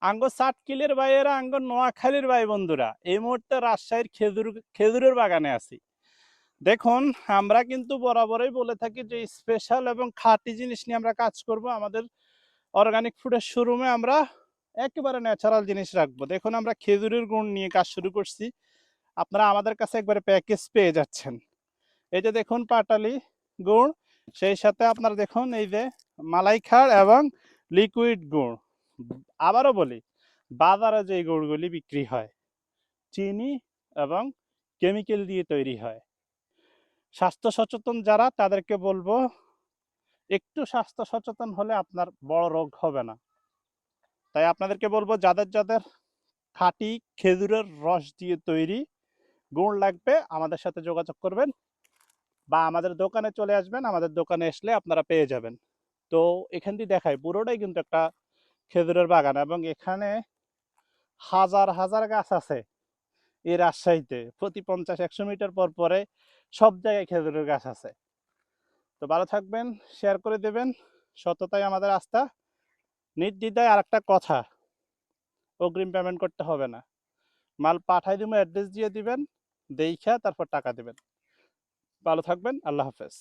আঙ্গ সাতকিলের ভাইয়েরা, আঙ্গ নোয়াখালীর ভাই বন্ধুরা, এই মুহূর্তে রাজশাহীর খেজুরের বাগানে আছি। দেখুন, আমরা কিন্তু বরাবরই বলে থাকি যে স্পেশাল এবং খাঁটি জিনিস নিয়ে আমরা কাজ করব। আমাদের অর্গানিক ফুডের শোরুমে আমরা একেবারে ন্যাচারাল জিনিস রাখবো। দেখুন, আমরা খেজুরের গুড় নিয়ে কাজ শুরু করছি। আপনারা আমাদের কাছে একবারে প্যাকেজ পেয়ে যাচ্ছেন। এই যে দেখুন, পাটালি গুড়, সেই সাথে আপনারা দেখুন এই যে মালাইখাড় এবং লিকুইড গুড়। আবারও বলি, বাজারে যে গুড়গুলি বিক্রি হয় চিনি এবং কেমিক্যাল দিয়ে তৈরি হয়। স্বাস্থ্য সচেতন যারা, তাদেরকে বলবো একটু স্বাস্থ্য সচেতন হলে আপনার বড় রোগ হবে না। তাই আপনাদেরকে বলবো, যাদের যাদের খাঁটি খেজুরের রস দিয়ে তৈরি গুড় লাগবে, আমাদের সাথে যোগাযোগ করবেন বা আমাদের দোকানে চলে আসবেন। আমাদের দোকানে আসলে আপনারা পেয়ে যাবেন। তো এখান দিয়ে দেখায় পুরোটাই কিন্তু একটা খেজুরের বাগান, এবং এখানে হাজার হাজার গাছ আছে। এই রাজশাহীতে প্রতি 50-100 মিটার পর পরে সব জায়গায় খেজুরের গাছ আছে। তো ভালো থাকবেন, শেয়ার করে দেবেন। সততাই আমাদের আস্থা। নির্দ্বিধায় আর একটা কথা, অগ্রিম পেমেন্ট করতে হবে না। মাল পাঠাই দিব, অ্যাড্রেস দিয়ে দিবেন, দেইখা তারপর টাকা দিবেন। ভালো থাকবেন, আল্লাহ হাফেজ।